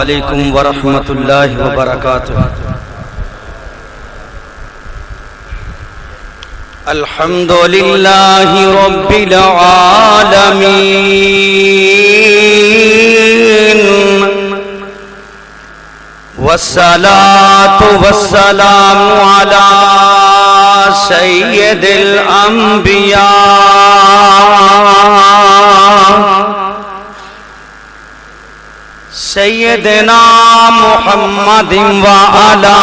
علیکم ورحمۃ اللہ وبرکاتہ۔ الحمد للہ رب العالمین والصلاة والسلام علی سید الانبیاء سیدنا محمد وعلی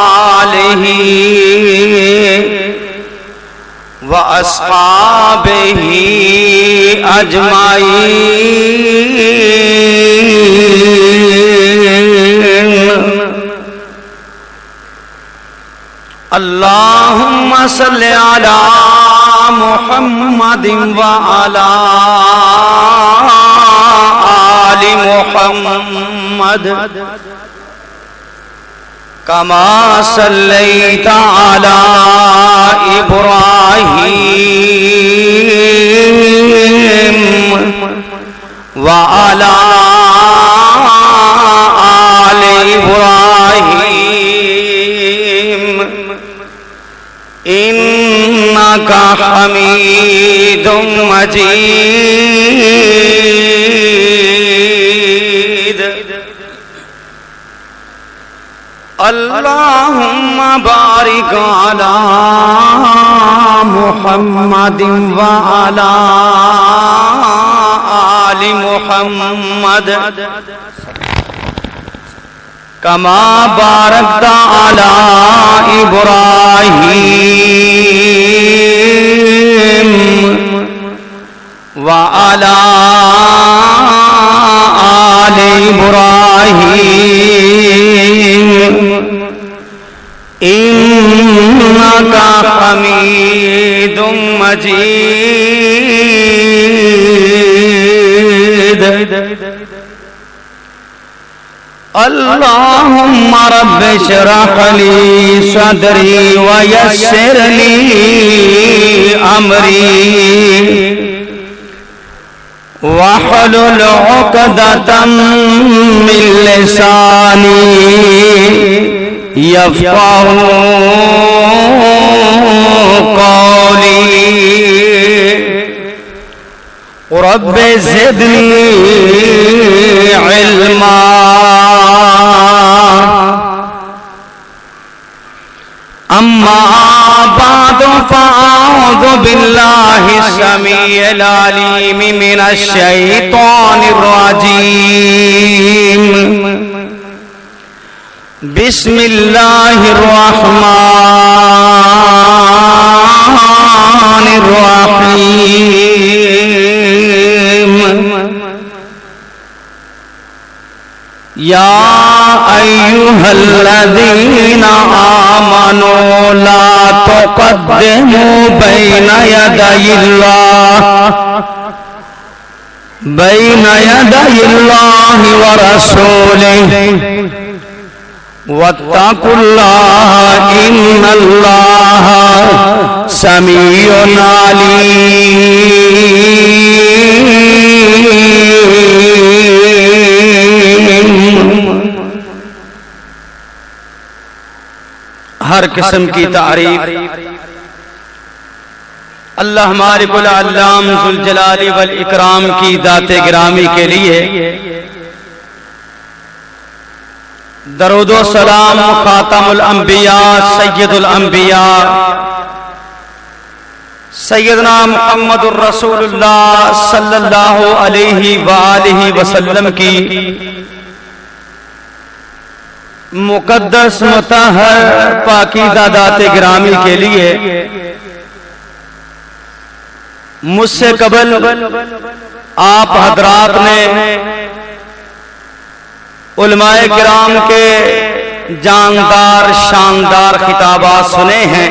آلہ واصحابہ اجمعین۔ اللہم صلی علی محمد وعلی آل محمد کما صلیت علی ابراہیم وعلی آل ابراہیم انکا حمید مجید۔ اللہم بارک علی محمد وعلی آل محمد کما بارکت علی ابراہیم وعلی آل ابراہیم انکا حمید مجید۔ اللہم رب اشرح لی صدری ویسر لی امری واحلل عقدۃ من لسانی یفقہوا قولی۔ رب زدنی علما اما بعد فاعوذ باللہ السمیع العلیم من الشیطان الرجیم۔ بسم اللہ الرحمن الرحیم۔ یا ایھا الذین آمنوا لا تقدموا بین یدی اللہ ورسولہ واتقوا اللہ ان اللہ سمیع علیم۔ ہر قسم کی تعریف اللہ مالک العلام ذوالجلال والاکرام کی ذات گرامی کے لیے۔ درود و سلام خاتم الانبیاء سید الانبیاء سیدنا محمد الرسول اللہ صلی اللہ علیہ وآلہ وسلم کی مقدس مطہر پاکیزہ ذات گرامی کے لیے مجھ سے قبل آپ حضرات نے علماء کرام کے جاندار شاندار خطابات سنے ہیں۔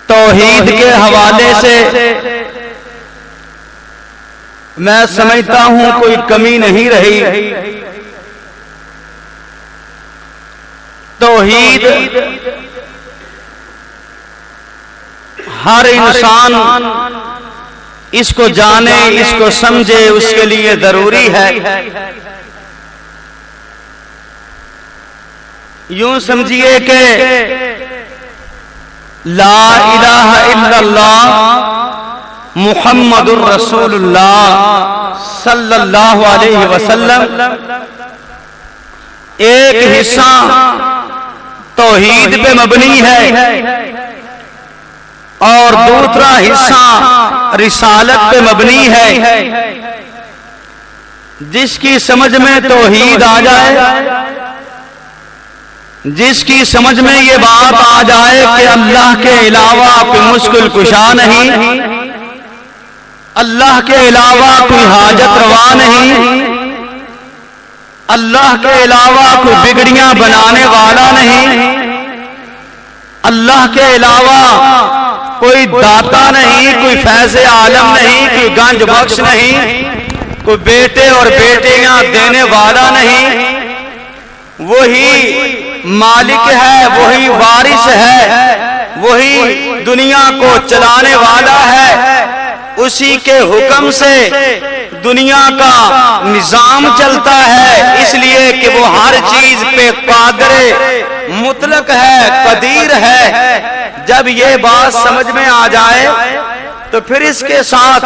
توحید کے حوالے سے میں سمجھتا ہوں کوئی کمی نہیں رہی۔ توحید ہر انسان اس کو جانے، اس کو سمجھے، اس کے لیے ضروری ہے۔ یوں سمجھیے کہ لا الہ الا اللہ محمد الرسول اللہ صلی اللہ علیہ وسلم ایک حصہ توحید پہ مبنی ہے اور دوسرا حصہ رسالت پہ مبنی ہے۔ جس کی سمجھ میں توحید آ جائے، جس کی سمجھ میں یہ بات آ جائے کہ اللہ کے علاوہ کوئی مشکل کشا نہیں، اللہ کے علاوہ کوئی حاجت روا نہیں، اللہ کے علاوہ کوئی بگڑیاں بنانے والا نہیں، اللہ کے علاوہ کوئی داتا نہیں، کوئی فیض عالم نہیں، کوئی گنج بخش نہیں، کوئی بیٹے اور بیٹیاں دینے والا نہیں، وہی مالک ہے، وہی وارث ہے، وہی دنیا کو چلانے والا ہے، اسی کے حکم سے دنیا کا نظام چلتا ہے، اس لیے کہ وہ ہر چیز پہ قادر مطلق ہے، قدیر ہے۔ جب یہ بات سمجھ میں آ جائے تو پھر اس کے ساتھ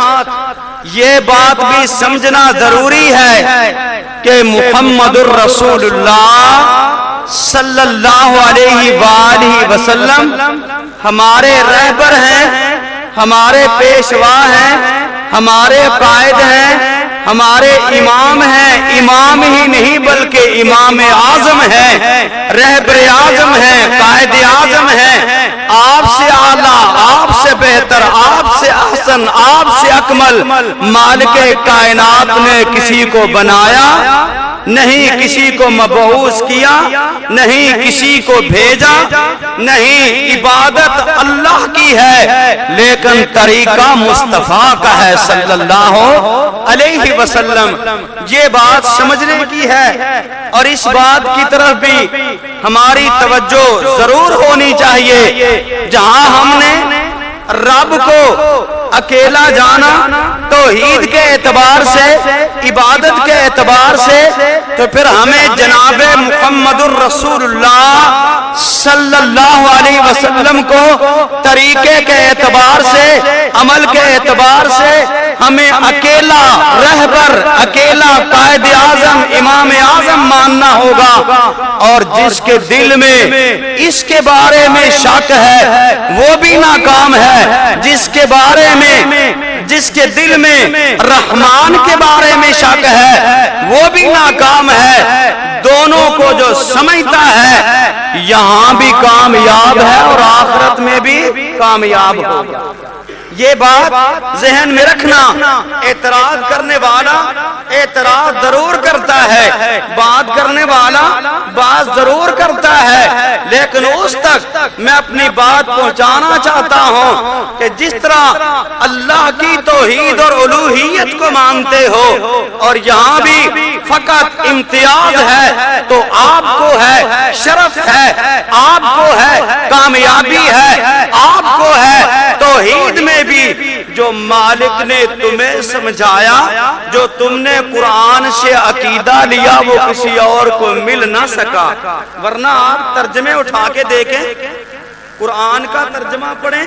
یہ بات بھی سمجھنا ضروری ہے کہ محمد الرسول اللہ صلی اللہ علیہ وآلہ وسلم ہمارے رہبر ہیں، ہمارے پیشوا ہیں، ہمارے قائد ہیں، ہمارے امام ہیں، امام ہی نہیں بلکہ امام اعظم ہیں، رہبر اعظم ہیں، قائد اعظم ہیں۔ آپ سے اعلیٰ، آپ سے بہتر، آپ سے احسن، آپ سے اکمل مالک کائنات نے کسی کو بنایا نہیں، کسی کو مبعوث کیا نہیں، کسی کو بھیجا نہیں۔ عبادت اللہ کی ہے لیکن طریقہ مصطفیٰ کا ہے صلی اللہ علیہ وسلم۔ یہ بات سمجھنے کی ہے اور اس بات کی طرف بھی ہماری توجہ ضرور ہونی چاہیے۔ جہاں ہم نے رب کو اکیلا جانا توحید کے اعتبار سے، عبادت کے اعتبار سے، تو پھر ہمیں جناب محمد الرسول اللہ صلی اللہ علیہ وسلم کو طریقے کے اعتبار سے، عمل کے اعتبار سے ہمیں اکیلا رہبر، اکیلا قائد اعظم، امام اعظم ماننا ہوگا۔ اور جس کے دل میں اس کے بارے میں شک ہے وہ بھی ناکام ہے، جس کے بارے میں، جس کے دل میں رحمان کے بارے میں شک ہے وہ بھی ناکام ہے۔ دونوں کو جو سمجھتا ہے یہاں بھی کامیاب ہے اور آخرت میں بھی کامیاب ہوگا۔ یہ بات ذہن میں رکھنا۔ اعتراض کرنے والا اعتراض ضرور کرتا ہے، بات کرنے والا بات ضرور کرتا ہے، لیکن اس تک میں اپنی بات پہنچانا چاہتا ہوں کہ جس طرح اللہ کی توحید اور الوہیت کو مانتے ہو اور یہاں بھی فقط امتیاز ہے تو آپ کو ہے شرف ہے، آپ کو ہے کامیابی ہے، آپ کو ہے توحید میں بھی جو مالک نے تمہیں سمجھایا، جو تم نے قرآن سے عقیدہ لیا وہ کسی اور کو مل نہ سکا۔ ورنہ آپ ترجمے اٹھا کے دیکھیں، قرآن کا ترجمہ پڑھیں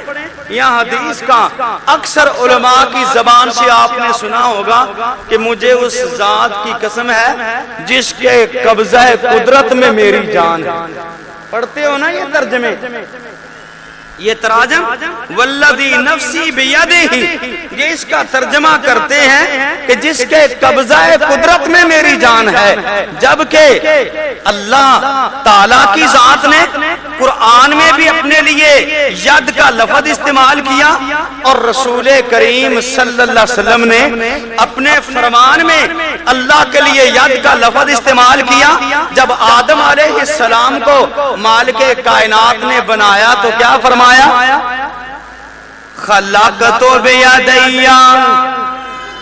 یا حدیث کا، اکثر علماء کی زبان سے آپ نے سنا ہوگا کہ مجھے اس ذات کی قسم ہے جس کے قبضہ قدرت میں میری جان ہے۔ پڑھتے ہو نا یہ ترجمے، یہ تراجم والذی نفسی بیدہ، یہ اس کا ترجمہ کرتے ہیں کہ جس کے قبضہ قدرت میں میری جان ہے، جبکہ اللہ تعالیٰ کی ذات نے قرآن میں بھی اپنے لیے ید کا لفظ استعمال کیا اور رسول کریم صلی اللہ علیہ وسلم نے اپنے فرمان میں اللہ کے لیے ید کا لفظ استعمال کیا۔ جب آدم علیہ السلام کو مالک کائنات نے بنایا تو کیا فرمایا؟ خلقت بیدیا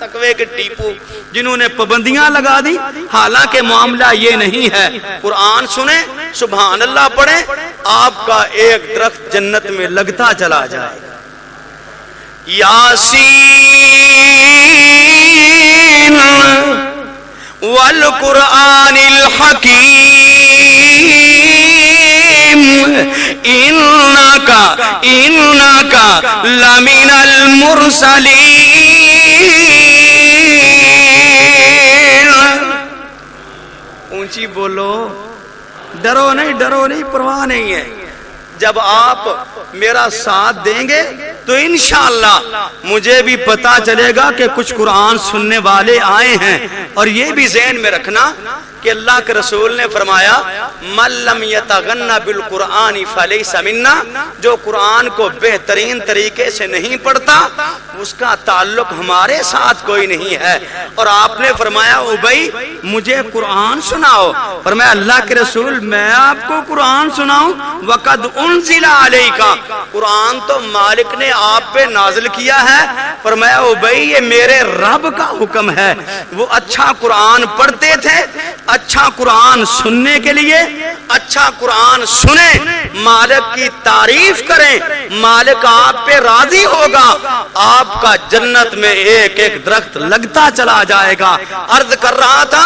تقوی کے ٹیپو جنہوں نے پابندیاں لگا دی. حالانکہ معاملہ یہ نہیں ہے. قرآن سنیں, سبحان اللہ پڑھیں, آپ کا ایک درخت جنت میں لگتا چلا جائے. یاسین والقرآن الحکیم انکا لمن المرسلین. اونچی بولو, ڈرو نہیں, پرواہ نہیں ہے. جب آپ میرا ساتھ دیں گے تو انشاءاللہ مجھے بھی پتا چلے گا کہ کچھ قرآن سننے والے آئے ہیں. اور یہ بھی ذہن میں رکھنا کہ اللہ کے رسول نے فرمایا من لم یتغنى بالقرآن فلیس منا, جو قرآن کو بہترین طریقے سے نہیں پڑھتا اس کا تعلق ہمارے ساتھ کوئی نہیں ہے. اور آپ نے فرمایا ابی مجھے قرآن سناؤ. فرمایا اللہ کے رسول میں آپ کو قرآن سناؤں؟ وقد انزل علیک, قرآن تو مالک نے آپ پہ نازل کیا ہے. فرمایا ابی یہ میرے رب کا حکم ہے. وہ اچھا قرآن پڑھتے تھے, اچھا قرآن سننے کے لیے اچھا قرآن سنیں, مالک کی تعریف کریں, مالک آپ پہ راضی ہوگا, آپ کا جنت میں ایک ایک درخت لگتا چلا جائے گا. عرض کر رہا تھا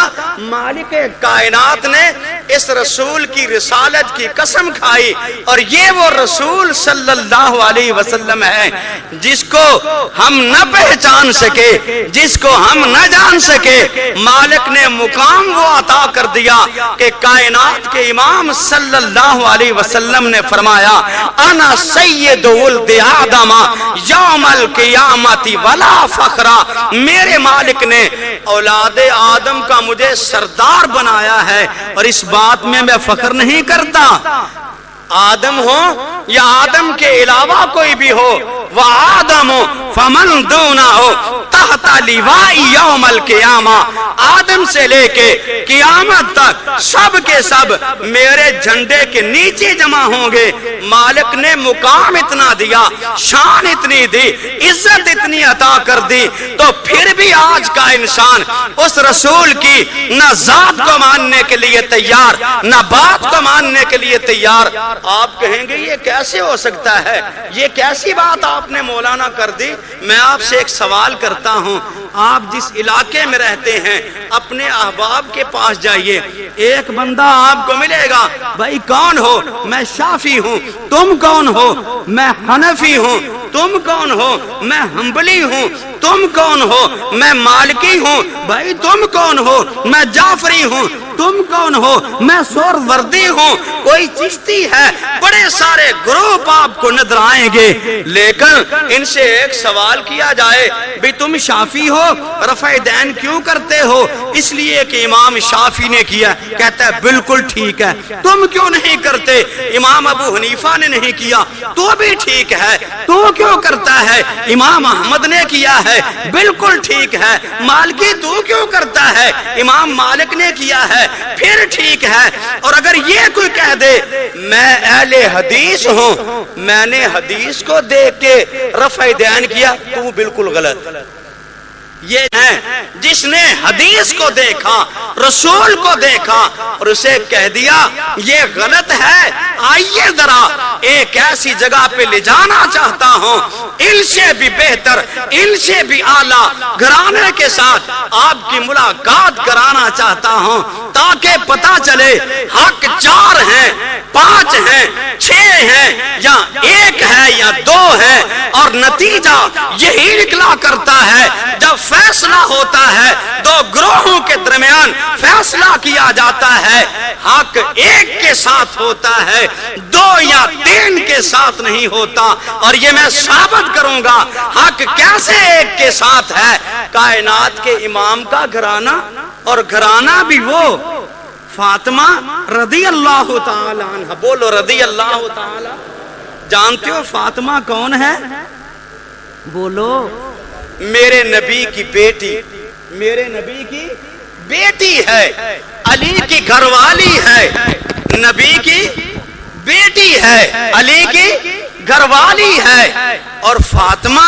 مالک کائنات نے اس رسول کی رسالت کی قسم کھائی, اور یہ وہ رسول صلی اللہ علیہ وسلم ہے جس کو ہم نہ پہچان سکے, جس کو ہم نہ جان سکے. مالک نے مقام وہ عطا کر دیا کہ کائنات کے امام صلی اللہ علیہ وسلم نے فرمایا انا سید ولد آدم یوم القیامت ولا فخرا. میرے مالک نے اولاد آدم کا مجھے سردار بنایا ہے, اور اس بات میں فخر نہیں کرتا. آدم ہو یا آدم کے علاوہ کوئی بھی ہو, وآدم فمن دونہ ہو تحت لواء یوم القیامہ, آدم سے لے کے قیامت تک سب کے سب میرے جھنڈے کے نیچے جمع ہوں گے. مالک نے مقام اتنا دیا, شان اتنی دی, عزت اتنی عطا کر دی, تو پھر بھی آج کا انسان اس رسول کی نہ ذات کو ماننے کے لیے تیار, نہ بات کو ماننے کے لیے تیار. آپ کہیں گے یہ کیسے ہو سکتا ہے, یہ کیسی بات آپ نے مولانا کر دی. میں آپ سے ایک سوال کرتا ہوں, آپ جس علاقے میں رہتے ہیں اپنے احباب کے پاس جائیے, ایک بندہ آپ کو ملے گا, بھائی کون ہو؟ میں شافعی ہوں. تم کون ہو؟ میں حنفی ہوں. تم کون ہو؟ میں حنبلی ہوں. تم کون ہو؟ میں مالکی ہوں. بھائی تم کون ہو؟ میں جعفری ہوں. تم کون ہو؟ میں سہروردی ہوں. کوئی چشتی ہے, بڑے سارے گروپ آپ کو نظر آئیں گے, لیکن ان سے ایک سوال کیا جائے بھی تم شافعی ہو, رفع دین کیوں کرتے ہو؟ اس لیے کہ امام شافعی نے کیا. کہتا ہے بالکل ٹھیک ہے. تم کیوں نہیں کرتے؟ امام ابو حنیفہ نے نہیں کیا, تو بھی ٹھیک ہے. تو کیوں کرتا ہے؟ امام احمد نے کیا ہے, بالکل ٹھیک ہے. مالکی تو کیوں کرتا ہے؟ امام مالک نے کیا ہے, پھر ٹھیک ہے. اور اگر یہ کوئی کہہ دے میں اہل حدیث ہوں, میں نے حدیث کو دیکھ کے رفع دین کیا, تو بالکل غلط. یہ ہے جس نے حدیث کو دیکھا, رسول کو دیکھا, اور اسے کہہ دیا یہ غلط ہے. آئیے ذرا ایک ایسی جگہ پہ لے جانا چاہتا ہوں, ان سے بھی بہتر, ان سے بھی اعلیٰ گھرانے کے ساتھ آپ کی ملاقات کرانا چاہتا ہوں, تاکہ پتا چلے حق 4 ہیں, 5 ہیں, 6 ہیں, یا 1 ہے یا 2 ہے. اور نتیجہ یہی نکلا کرتا ہے جب فیصلہ ہوتا ہے 2 گروہوں کے درمیان فیصلہ کیا جاتا ہے, حق 1 کے ساتھ ہوتا ہے, 2 یا 3 کے ساتھ نہیں ہوتا. اور یہ میں ثابت کروں گا حق کیسے 1 کے ساتھ ہے. کائنات کے امام کا گھرانہ, اور گھرانہ بھی وہ فاطمہ رضی اللہ تعالی عنہ. بولو رضی اللہ تعالی. جانتے ہو فاطمہ کون ہے؟ بولو. میرے نبی کی بیٹی, میرے نبی کی بیٹی ہے, علی کی گھر والی ہے, نبی کی بیٹی ہے, علی کی گھر والی ہے. اور فاطمہ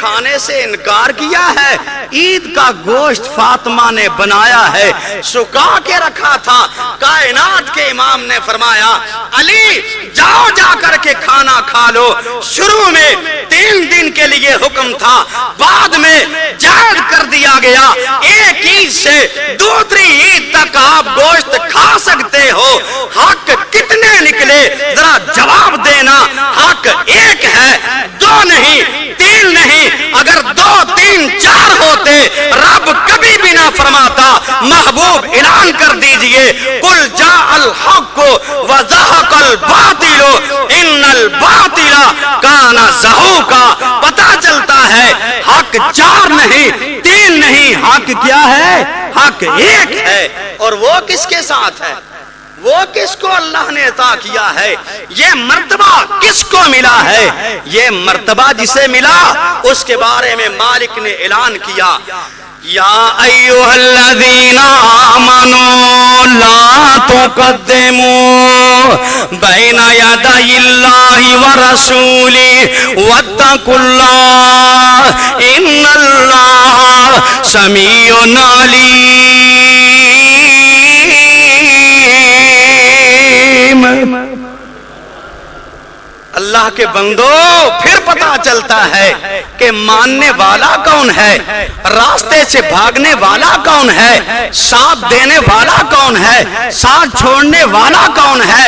کھانے سے انکار کیا ہے، عید کا گوشت فاطمہ نے بنایا ہے، سکا کے رکھا تھا۔ کائنات کے امام نے فرمایا علی جاؤ جا کر کے کھانا کھا لو۔ شروع میں 3 دن کے لیے حکم تھا، بعد میں جائز کر دیا گیا، ایک عید سے دوسری عید تک آپ گوشت کھا سکتے ہو۔ حق کتنے نکلے ذرا جواب دینا؟ حق ایک ہے، 2 نہیں، 3 نہیں۔ اگر 2 3 4 ہوتے رب کبھی بھی نہ فرماتا۔ محبوب اعلان کر دیجئے قل جاء الحق وزهق الباطل ان الباطل کان زہوقا۔ پتہ چلتا ہے حق 4 نہیں 3 نہیں، حق کیا ہے؟ حق ایک ہے۔ اور وہ کس کے ساتھ ہے؟ وہ کس کو اللہ نے عطا کیا ہے؟ یہ مرتبہ کس کو ملا ہے؟ یہ مرتبہ جسے ملا اس کے بارے میں مالک نے اعلان کیا، یا ایھا الذین آمنوا لا تقدموا بین یدی اللہ ورسولہ واتقوا اللہ ان اللہ سمیع علیم۔ اللہ کے بندو پھر پتا چلتا ہے کہ ماننے والا کون ہے، راستے سے بھاگنے والا کون ہے، ساتھ دینے والا کون ہے، ساتھ چھوڑنے والا کون ہے،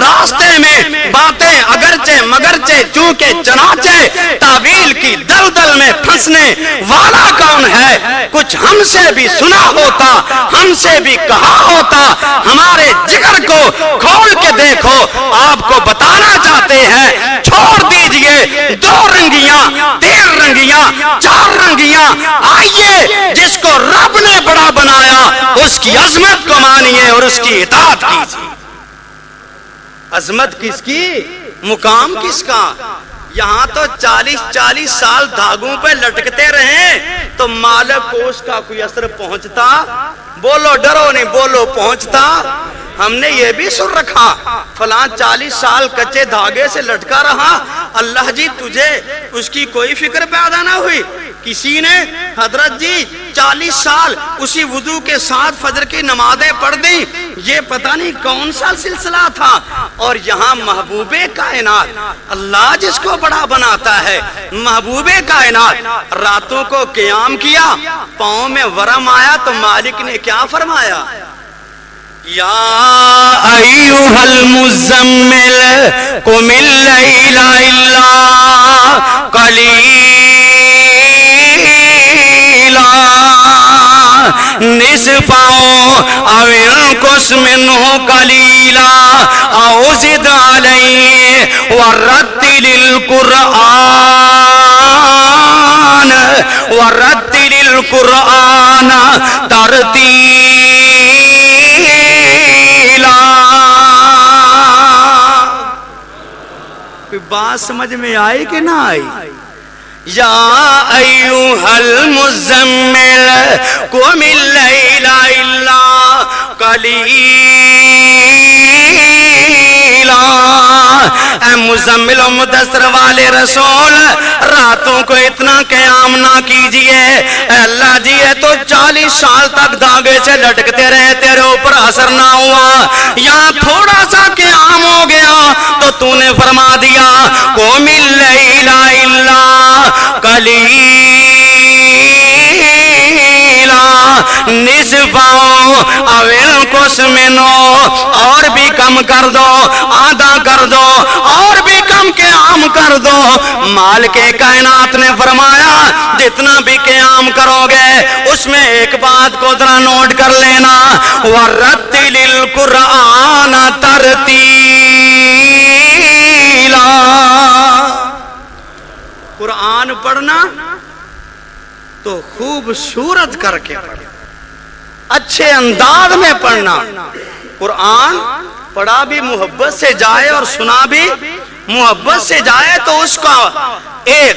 راستے میں باتیں اگرچہ مگرچہ چونکہ چنانچہ تعویل کی دلدل میں پھنسنے والا کون ہے۔ کچھ ہم سے بھی سنا ہوتا، ہم سے بھی کہا ہوتا، ہمارے جگر کو کھول کے دیکھو، آپ کو بتانا چاہتے ہیں چھوڑ دیجئے 2 رنگیاں 3 رنگیاں 4 رنگیاں، آئیے جس کو رب نے بڑا بنایا اس کی عظمت کو مانیے اور اس کی اطاعت کیجیے۔ عظمت کس کی؟ مقام کس کا؟ یہاں تو 40 سال دھاگوں پہ لٹکتے رہیں تو مالک کو اس کا کوئی اثر پہنچتا؟ بولو ڈرو نہیں، بولو پہنچتا؟ ہم نے یہ بھی سن رکھا فلاں 40 سال کچے دھاگے سے لٹکا رہا، اللہ جی تجھے اس کی کوئی فکر پیدا نہ ہوئی؟ کسی نے حضرت جی 40 سال اسی وضو کے ساتھ فجر کی نمازیں پڑھ دی، یہ پتہ نہیں کون سا سلسلہ تھا۔ اور یہاں محبوب کائنات اللہ جس کو بڑا بناتا ہے، محبوب کائنات راتوں کو قیام کیا، پاؤں میں ورم آیا تو مالک نے کیا فرمایا؟ یا ایھا المزمل قم اللیل الا قلیلا نصفہ او انقص منہ قلیلا او زد علیہ ورتل القرآن ترتیلا۔ کوئی بات سمجھ میں آئی کہ نہ آئی؟ یا ایھا المزمل قم اللیل الا قلیلا، اے مزمل و مدثر والے رسول راتوں کو اتنا قیام نہ کیجئے۔ اے اللہ جی یہ تو 40 سال تک دھاگے سے لٹکتے رہے، تیرے اوپر اثر نہ ہوا، یہاں تھوڑا سا قیام ہو گیا تو تو نے فرما دیا قم اللیل الا قلیلا نصفہ او انقص منہ، اور بھی کم کر دو، آدھا کر دو، اور بھی کم قیام کر دو۔ مالک کائنات نے فرمایا جتنا بھی قیام کرو گے اس میں ایک بات کو ذرا نوٹ کر لینا، وَرَتِّلِ الْقُرْآنَ تَرْتِیلًا۔ قرآن پڑھنا تو خوبصورت کر کے پڑھنا، اچھے انداز میں پڑھنا۔ قرآن پڑھا بھی محبت سے جائے اور سنا بھی محبت سے جائے تو اس کا ایک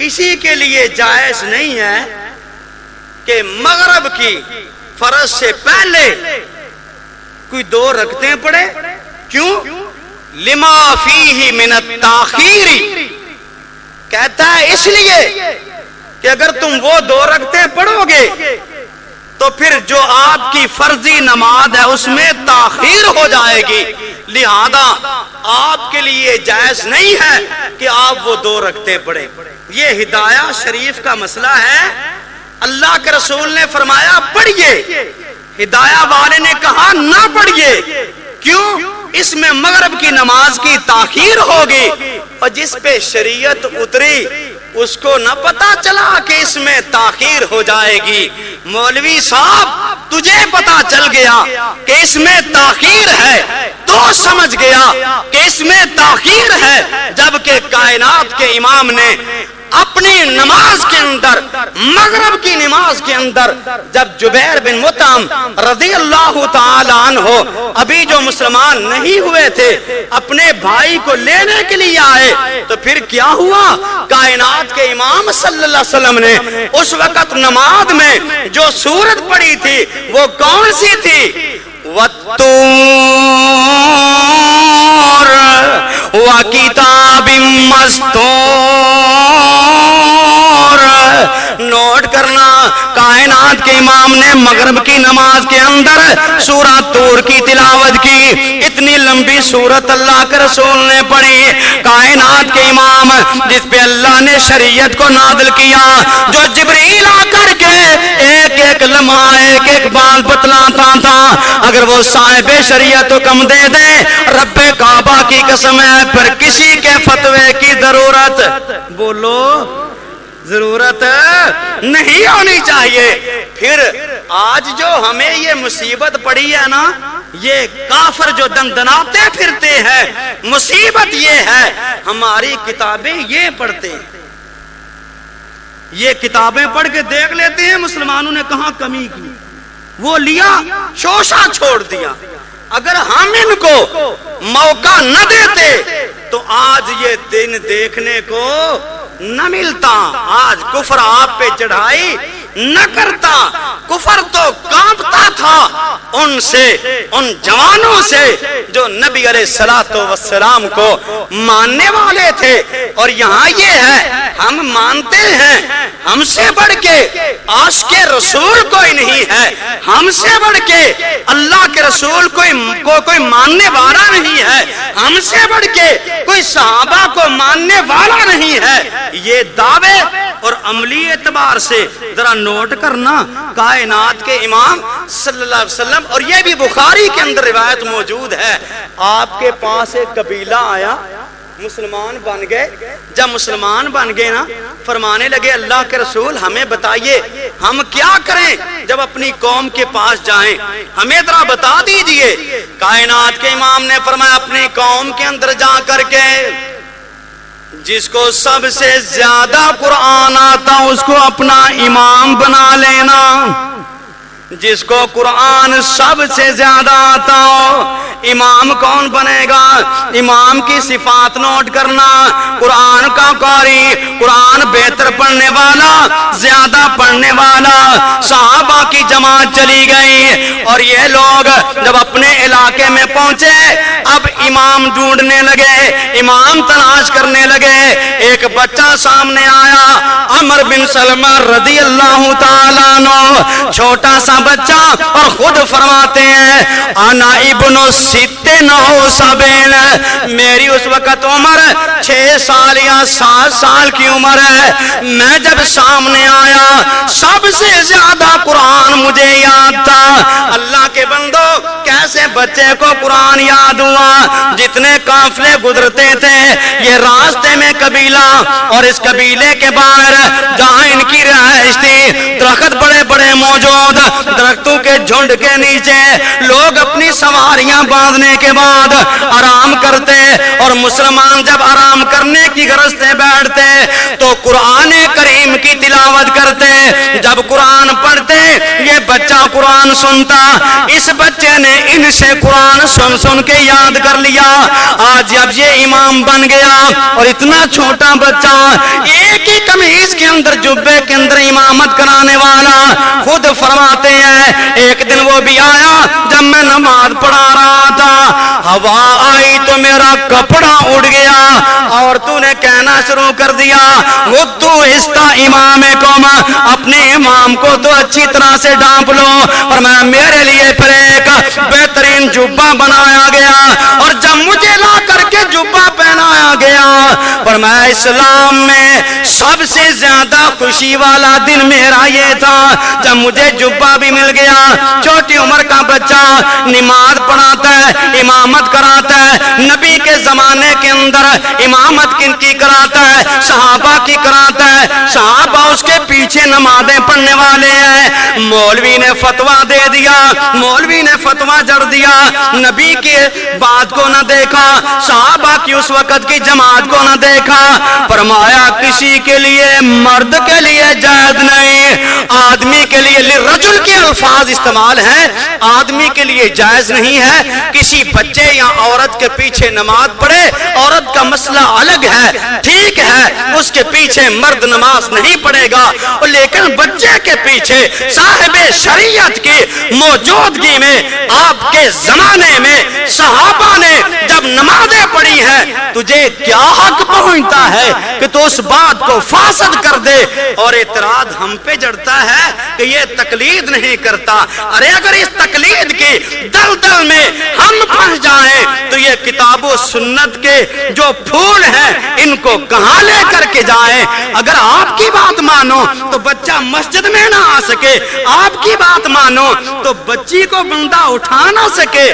کسی کے لیے جائز نہیں ہے کہ مغرب کی فرض سے پہلے کوئی 2 رکعتیں پڑھے. کیوں؟ لما فیہ من التاخیر، کہتا ہے اس لیے کہ اگر تم وہ 2 رکعتیں پڑھو گے تو پھر جو آپ کی فرضی نماز ہے اس میں تاخیر ہو جائے گی، لہذا آپ کے لیے جائز نہیں ہے کہ آپ وہ 2 رکعتیں پڑھیں. یہ ہدایہ شریف کا مسئلہ ہے. اللہ کے رسول نے فرمایا پڑھیے، ہدایہ والے نے کہا نہ پڑھیے. کیوں؟ اس میں مغرب کی نماز کی تاخیر ہوگی، اور جس پہ شریعت اتری اس کو نہ پتا چلا کہ اس میں تاخیر ہو جائے گی. مولوی صاحب تجھے پتا چل گیا کہ اس میں تاخیر ہے تو سمجھ گیا کہ اس میں تاخیر ہے، جبکہ کائنات کے امام نے اپنی نماز کے اندر، مغرب کی نماز کے اندر، جب جبیر بن مطعم رضی اللہ تعالی عنہ ابھی جو مسلمان نہیں ہوئے تھے اپنے بھائی کو لینے کے لیے آئے تو پھر کیا ہوا؟ کائنات کے امام صلی اللہ علیہ وسلم نے اس وقت نماز میں جو سورت پڑھی تھی وہ کون سی تھی؟ وَالطُّورِ وَكِتَابٍ مَّسْطُورٍ. نوٹ کرنا، کائنات کے امام نے مغرب کی نماز کے اندر سورہ طور کی تلاوت کی. اتنی لمبی سورت اللہ کے رسول نے پڑھی. کائنات کے امام جس پہ اللہ نے شریعت کو نازل کیا، جو جبریل آ کر کے ایک ایک لمحہ ایک ایک بات بتلاتا تھا، اگر وہ صاحب شریعت حکم دے دے رب کعبہ کی قسم ہے پھر کسی کے فتوے کی ضرورت، بولو ضرورت نہیں ہونی چاہیے. پھر آج جو ہمیں یہ مصیبت پڑی ہے نا، یہ کافر جو دندناتے پھرتے ہیں، مصیبت یہ ہے ہماری کتابیں یہ پڑھتے ہیں. یہ کتابیں پڑھ کے دیکھ لیتے ہیں مسلمانوں نے کہاں کمی کی، وہ لیا شوشہ چھوڑ دیا. اگر ہم ان کو موقع نہ دیتے تو آج یہ دن دیکھنے کو نہ ملتا. آج کفر آپ پہ چڑھائی نہ کرتا. کفر تو کانپتا تھا ان سے، ان جوانوں سے جو نبی علیہ الصلوۃ والسلام کو ماننے والے تھے. اور یہاں یہ ہے ہم مانتے ہیں، ہم سے بڑھ کے عاشق رسول کوئی نہیں ہے، ہم سے بڑھ کے اللہ کے رسول کوئی ماننے والا نہیں ہے، ہم سے بڑھ کے کوئی صحابہ کو ماننے والا نہیں ہے. یہ دعوے اور عملی اعتبار سے ذرا نوٹ کرنا، کائنات کے امام صلی اللہ علیہ وسلم، اور یہ بھی بخاری کے اندر روایت موجود ہے، آپ کے پاس ایک قبیلہ آیا، مسلمان بن گئے. جب مسلمان بن گئے نا، فرمانے لگے اللہ کے رسول ہمیں بتائیے ہم کیا کریں جب اپنی قوم کے پاس جائیں، ہمیں ذرا بتا دیجئے. کائنات کے امام نے فرمایا اپنی قوم کے اندر جا کر کے جس کو سب سے زیادہ قرآن آتا اس کو اپنا امام بنا لینا. جس کو قرآن سب سے زیادہ آتا ہو، امام کون بنے گا؟ امام کی صفات نوٹ کرنا، قرآن کا قاری، قرآن بہتر پڑھنے والا، زیادہ پڑھنے والا. صحابہ کی جماعت چلی گئی اور یہ لوگ جب اپنے علاقے میں پہنچے اب امام ڈھونڈنے لگے، امام تلاش کرنے لگے. ایک بچہ سامنے آیا، عمر بن سلمہ رضی اللہ تعالیٰ عنہ، چھوٹا سا بچہ، اور خود فرماتے ہیں انا ابن ستن و سبعین، میری اس وقت عمر 6 سال یا 7 سال کی عمر ہے. میں جب سامنے آیا سب سے زیادہ قرآن مجھے یاد تھا. اللہ کے بندو کیسے بچے کو قرآن یاد ہوا؟ جتنے قافلے گزرتے تھے یہ راستے میں قبیلہ، اور اس قبیلے کے باہر جہاں ان کی رہائش تھی درخت بڑے بڑے موجود، درختوں کے جھنڈ کے نیچے لوگ اپنی سواریاں باندھنے کے بعد آرام کرتے، اور مسلمان جب آرام کرنے کی غرض سے بیٹھتے تو قرآن کریم کی تلاوت کرتے. جب قرآن پڑھتے یہ بچہ قرآن سنتا. اس بچے نے ان سے قرآن سن سن کے یاد کر لیا. آج جب یہ امام بن گیا اور اتنا چھوٹا بچہ ایک ہی قمیص اندر جبے کے اندر امامت کرانے والا خود فرماتے ہیں ایک دن وہ بھی آیا جب میں نماز پڑھا رہا تھا، ہوا آئی تو میرا کپڑا اڑ گیا اور تو نے کہنا شروع کر دیا وہ تو استا امام قوم، اپنے امام کو تو اچھی طرح سے ڈانپ لو۔ اور میں میرے لیے پھر ایک بہترین جبہ بنایا گیا اور جب مجھے لا کر کے جبہ پہنایا گیا، پر میں اسلام میں سب سے زیادہ خوشی والا دن میرا یہ تھا جب مجھے جبہ بھی مل گیا۔ چھوٹی عمر کا بچہ نماز پڑھاتا ہے، امامت کراتا ہے، نبی کے زمانے کے اندر امامت کن کی کراتا ہے؟ صحابہ کی کراتا ہے، صحابہ اس کے پیچھے نمازیں پڑھنے والے ہیں۔ مولوی نے فتویٰ دے دیا، مولوی نے فتویٰ جڑ دیا، نبی کی بات کو نہ دیکھا، صحابہ کی اس وقت کی جماعت کو نہ دیکھا، فرمایا کسی کے لیے مرد کے لیے جائز نہیں، آدمی کے لیے رجل کے الفاظ استعمال ہیں، آدمی کے لیے جائز نہیں ہے کسی بچے یا عورت کے پیچھے نماز پڑھے۔ عورت کا مسئلہ الگ ہے، ٹھیک ہے اس کے پیچھے مرد نماز نہیں پڑھے گا، لیکن بچے کے پیچھے صاحب شریعت کی موجودگی میں آپ کے زمانے میں صحابہ نے جب نمازیں پڑھی ہیں، تجھے کیا حق پہنچتا ہے کہ تو اس بات کو فاسد کر دے؟ اور اعتراض ہم پہ جڑتا ہے کہ یہ تقلید نہیں کرتا۔ ارے اگر اس تقلید کی دلدل میں ہم پھنس جائیں تو یہ کتاب و سنت کے جو پھول ہیں ان کو کہاں لے کر کے جائیں؟ اگر آپ کی بات مانو تو بچہ مسجد میں نہ آ سکے، آپ کی بات مانو تو بچی کو بندہ اٹھا نہ سکے،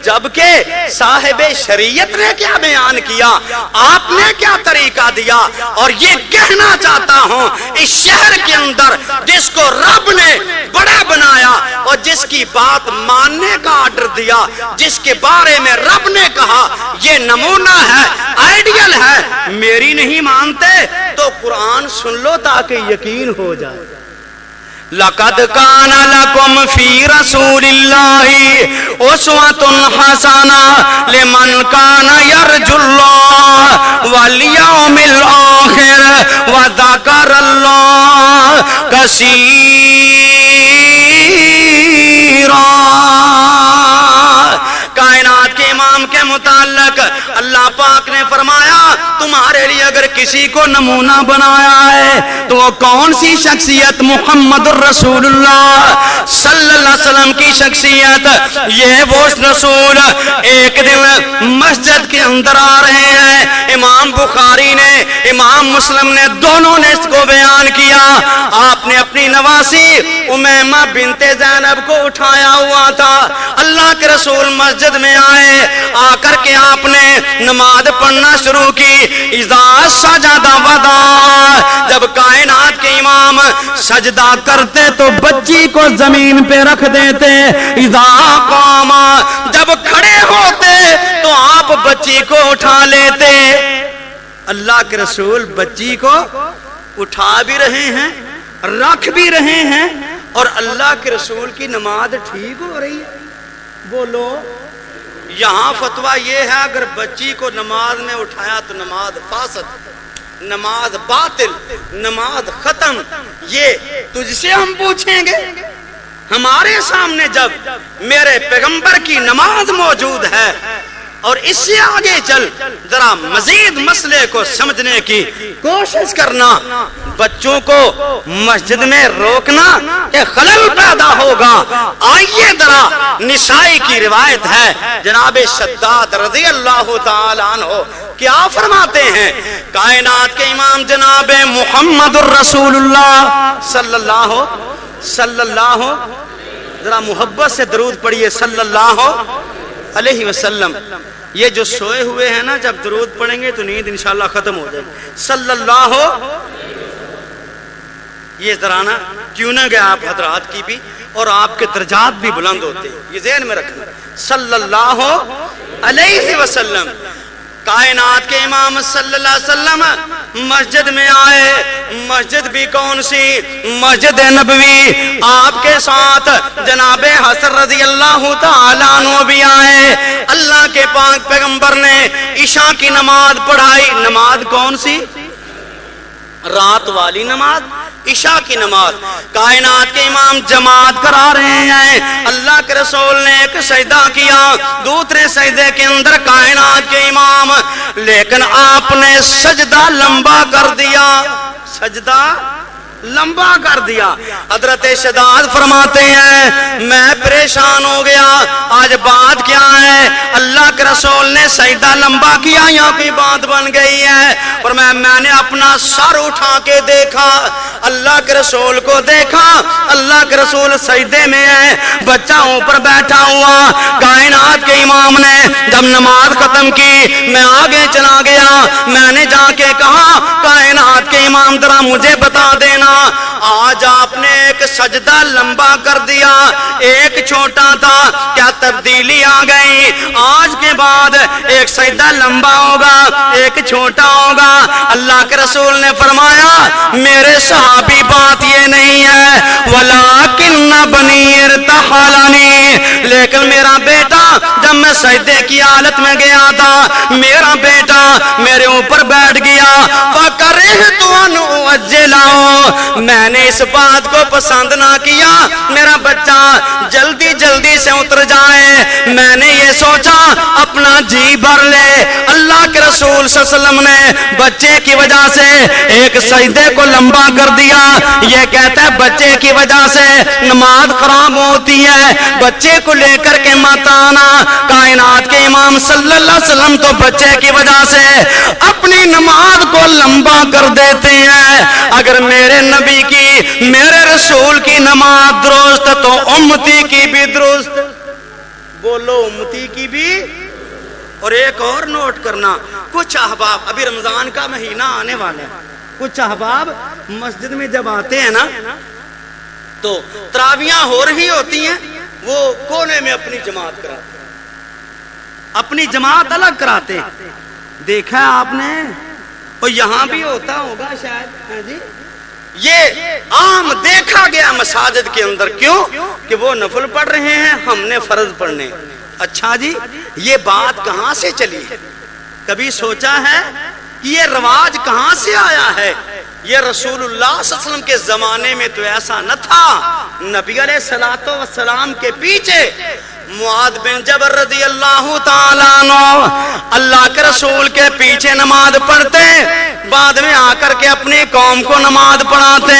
جبکہ صاحب شریعت نے کیا بیان کیا، آپ نے کیا طریقہ دیا۔ اور یہ کہنا چاہتا ہوں اس شہر کے اندر جس کو رب نے بڑا بنایا اور جس کی بات ماننے کا آرڈر دیا، جس کے بارے میں رب نے کہا یہ نمونہ ہے، آئیڈیل ہے، میری نہیں مانتے تو قرآن سن لو تاکہ یقین ہو جائے۔ لَقَدْ كَانَ لَكُمْ فِي رَسُولِ اللَّهِ أُسْوَةٌ حَسَنَةٌ لِمَنْ كَانَ يَرْجُو اللَّهَ وَالْيَوْمَ الْآخِرَ وَذَكَرَ اللَّهَ كَثِيرًا۔ کائنات کے امام کے متعلق اللہ پاک نے فرمایا تمہارے لیے اگر کسی کو نمونہ بنایا ہے تو وہ کون سی شخصیت؟ محمد الرسول اللہ صلی اللہ علیہ وسلم کی شخصیت۔ یہ وہ رسول ایک دن مسجد کے اندر آ رہے ہیں، امام بخاری نے امام مسلم نے دونوں نے اس کو بیان کیا۔ آپ نے اپنی نواسی امیمہ بنت زینب کو اٹھایا ہوا تھا، اللہ کے رسول مسجد میں آئے، آ کر کے آپ نے نماز پڑھنا شروع کی۔ اذا سجد وضع، جب کائنات کے امام سجدہ کرتے تو بچی کو زمین پہ رکھ دیتے۔ اذا قام، جب کھڑے ہوتے تو آپ بچی کو اٹھا لیتے۔ اللہ کے رسول بچی کو اٹھا بھی رہے ہیں، رکھ بھی رہے ہیں، اور اللہ کے رسول کی نماز ٹھیک ہو رہی ہے۔ بولو، یہاں فتویٰ یہ ہے اگر بچی کو نماز میں اٹھایا تو نماز فاسد، نماز باطل، نماز ختم۔ یہ تجھ سے ہم پوچھیں گے؟ ہمارے سامنے جب میرے پیغمبر کی نماز موجود ہے، اور اس سے آگے چل ذرا مزید مسئلے کو سمجھنے کی کوشش کرنا، بچوں کو مسجد میں روکنا کہ خلل پیدا ہوگا۔ آئیے ذرا نسائی کی روایت ہے، جناب شداد رضی اللہ تعالی عنہ کیا فرماتے ہیں؟ کائنات کے امام جناب محمد الرسول اللہ صلی اللہ ذرا محبت سے درود پڑھیے صلی اللہ علیہ وسلم۔ یہ جو سوئے ہوئے ہیں نا، جب درود پڑھیں گے تو نیند انشاءاللہ ختم ہو جائے گی۔ صلی اللہ، یہ ذرا نا کیوں نہ گیا آپ حضرات کی بھی اور آپ کے درجات بھی بلند ہوتے ہیں، یہ ذہن میں رکھنا۔ صلی اللہ علیہ وسلم، کائنات کے امام صلی اللہ علیہ وسلم مسجد میں آئے۔ مسجد بھی کون سی؟ مسجد نبوی۔ آپ کے ساتھ جناب حسن رضی اللہ تعالیٰ عنہ بھی آئے۔ اللہ کے پاک پیغمبر نے عشاء کی نماز پڑھائی۔ نماز کون سی؟ رات والی نماز، عشاء کی نماز، کائنات کے امام جماعت کرا رہے ہیں. اللہ کے رسول نے ایک سجدہ کیا، دوسرے سجدے کے اندر کائنات کے امام، لیکن آپ نے سجدہ لمبا کر دیا، سجدہ لمبا کر دیا. حضرت شداد فرماتے ہیں میں پریشان ہو گیا، آج بات کیا ہے؟ اللہ کے رسول نے سجدہ لمبا کیا یا کوئی بات بن گئی ہے؟ اور میں نے اپنا سر اٹھا کے دیکھا، اللہ کے رسول کو دیکھا، اللہ کے رسول سجدے میں ہے، بچہ اوپر بیٹھا ہوا. کائنات کے امام نے جب نماز ختم کی میں آگے چلا گیا، میں نے جا کے کہا کائنات کے امام ذرا مجھے بتا دینا، آج آپ نے ایک سجدہ لمبا کر دیا، ایک چھوٹا تھا، کیا تبدیلی آ گئی؟ آج کے بعد ایک سجدہ لمبا ہوگا، ایک چھوٹا ہوگا. اللہ کے رسول نے فرمایا میرے صحابی بات یہ نہیں ہے، وَلَٰكِنَّ بَنِي ارْتَحَلَنِي، لیکن میرا بیٹا جب میں سجدے کی حالت میں گیا تھا میرا بیٹا میرے اوپر بیٹھ گیا، فَكَرِهْتُ أَنْ أُعَجِّلَهُ، میں نے اس بات کو پسند نہ کیا میرا بچہ جلدی جلدی سے اتر جائے، میں نے یہ سوچا اپنا جی بھر لے. اللہ کے رسول صلی اللہ علیہ وسلم نے بچے کی وجہ سے ایک سجدے کو لمبا کر دیا. یہ کہتا ہے بچے کی وجہ سے نماز خراب ہوتی ہے، بچے کو لے کر کے مت آنا. کائنات کے امام صلی اللہ علیہ وسلم تو بچے کی وجہ سے اپنی نماز کو لمبا کر دیتے ہیں. اگر میرے نبی کی، میرے رسول کی نماز درست تو امتی کی بھی درست. بولو امتی کی بھی. اور ایک اور نوٹ کرنا، کچھ احباب، ابھی رمضان کا مہینہ آنے والا ہے، کچھ احباب مسجد میں جب آتے ہیں نا تو تراویاں ہو رہی ہوتی ہیں، وہ کونے میں اپنی جماعت کراتے ہیں، اپنی جماعت الگ کراتے ہیں. دیکھا ہے آپ نے؟ اور یہاں بھی ہوتا ہوگا شاید جی، یہ عام دیکھا گیا مساجد کے اندر. کیوں کہ وہ نفل پڑھ رہے ہیں، ہم نے فرض پڑھنے. اچھا جی، یہ بات کہاں سے چلی ہے؟ کبھی سوچا ہے کہ یہ رواج کہاں سے آیا ہے؟ یہ رسول اللہ صلی اللہ علیہ وسلم کے زمانے میں تو ایسا نہ تھا. نبی علیہ الصلوۃ والسلام کے پیچھے معاذ بن جبل رضی اللہ تعالیٰ عنہ اللہ کے رسول کے پیچھے نماز پڑھتے، بعد میں آ کر کے اپنی قوم کو نماز پڑھاتے.